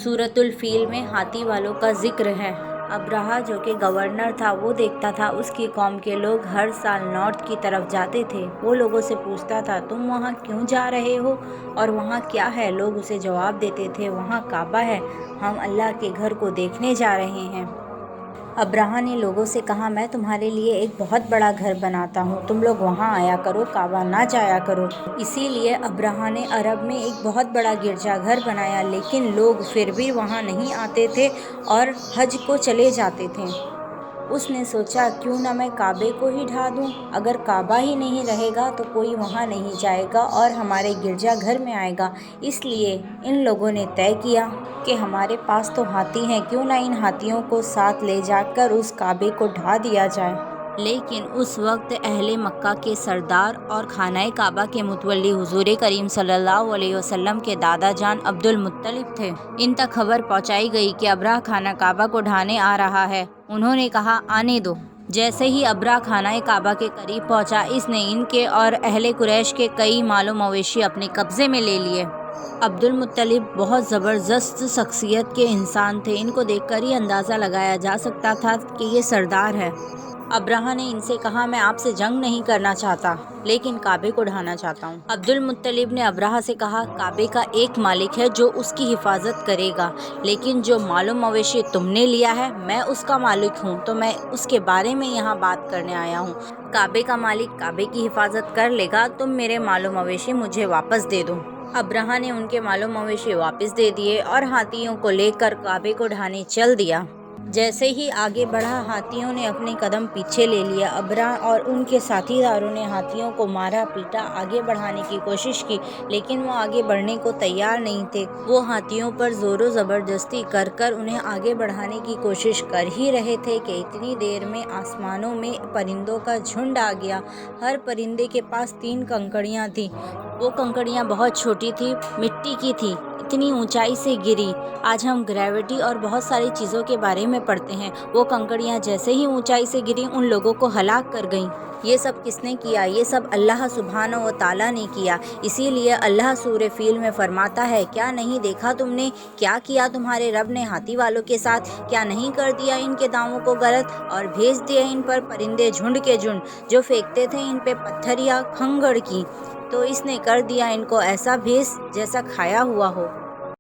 سورۃ الفیل میں ہاتھی والوں کا ذکر ہے۔ ابرہہ جو کہ گورنر تھا وہ دیکھتا تھا اس کی قوم کے لوگ ہر سال نارتھ کی طرف جاتے تھے۔ وہ لوگوں سے پوچھتا تھا تم وہاں کیوں جا رہے ہو اور وہاں کیا ہے؟ لوگ اسے جواب دیتے تھے وہاں کعبہ ہے، ہم اللہ کے گھر کو دیکھنے جا رہے ہیں۔ ابرہہ نے لوگوں سے کہا میں تمہارے لیے ایک بہت بڑا گھر بناتا ہوں، تم لوگ وہاں آیا کرو، کعبہ نہ جایا کرو۔ اسی لیے ابرہہ نے عرب میں ایک بہت بڑا گرجا گھر بنایا، لیکن لوگ پھر بھی وہاں نہیں آتے تھے اور حج کو چلے جاتے تھے۔ اس نے سوچا کیوں نہ میں کعبے کو ہی ڈھا دوں، اگر کعبہ ہی نہیں رہے گا تو کوئی وہاں نہیں جائے گا اور ہمارے گرجا گھر میں آئے گا۔ اس لیے ان لوگوں نے طے کیا کہ ہمارے پاس تو ہاتھی ہیں، کیوں نہ ان ہاتھیوں کو ساتھ لے جا کر اس کعبے کو ڈھا دیا جائے۔ لیکن اس وقت اہل مکہ کے سردار اور خانہ کعبہ کے متولی حضور کریم صلی اللہ علیہ وسلم کے دادا جان عبد المطلب تھے۔ ان تک خبر پہنچائی گئی کہ ابرہہ خانہ کعبہ کو ڈھانے آ رہا ہے۔ انہوں نے کہا آنے دو۔ جیسے ہی ابرہہ خانہ کعبہ کے قریب پہنچا، اس نے ان کے اور اہل قریش کے کئی مال و مویشی اپنے قبضے میں لے لیے۔ عبد المطلب بہت زبردست شخصیت کے انسان تھے، ان کو دیکھ کر ہی اندازہ لگایا جا سکتا تھا کہ یہ سردار ہے۔ ابرہہ نے ان سے کہا میں آپ سے جنگ نہیں کرنا چاہتا، لیکن کعبے کو ڈھانا چاہتا ہوں۔ عبد المطلب نے ابرہہ سے کہا کعبے کا ایک مالک ہے جو اس کی حفاظت کرے گا، لیکن جو مال و مویشی تم نے لیا ہے میں اس کا مالک ہوں، تو میں اس کے بارے میں یہاں بات کرنے آیا ہوں۔ کعبے کا مالک کعبے کی حفاظت کر لے گا، تم میرے مال و مویشی مجھے واپس دے دو۔ ابرہہ نے ان کے مال و مویشی واپس دے دیے اور ہاتھیوں کو لے کر کعبے کو ڈھانے چل دیا۔ جیسے ہی آگے بڑھا، ہاتھیوں نے اپنے قدم پیچھے لے لیا۔ ابرہہ اور ان کے ساتھی داروں نے ہاتھیوں کو مارا پیٹا، آگے بڑھانے کی کوشش کی، لیکن وہ آگے بڑھنے کو تیار نہیں تھے۔ وہ ہاتھیوں پر زور و زبردستی کر کر انہیں آگے بڑھانے کی کوشش کر ہی رہے تھے کہ اتنی دیر میں آسمانوں میں پرندوں کا جھنڈ آ گیا۔ ہر پرندے کے پاس 3 کنکڑیاں تھیں۔ وہ کنکڑیاں بہت چھوٹی تھیں، مٹی کی تھیں، اتنی اونچائی سے گری۔ آج ہم گریوٹی اور بہت ساری چیزوں کے بارے میں پڑھتے ہیں۔ وہ کنکڑیاں جیسے ہی اونچائی سے گریں ان لوگوں کو ہلاک کر گئیں۔ یہ سب کس نے کیا؟ یہ سب اللہ سبحانہ و تعالیٰ نے کیا۔ اسی لیے اللہ سورہ فیل میں فرماتا ہے کیا نہیں دیکھا تم نے کیا کیا تمہارے رب نے ہاتھی والوں کے ساتھ؟ کیا نہیں کر دیا ان کے داموں کو غلط اور بھیج دیے ان پر پرندے جھنڈ کے جھنڈ جو پھینکتے تھے ان پہ پتھر یا کھنگڑ کی، تو اس نے کر دیا ان کو ایسا بھیس جیسا کھایا ہوا ہو۔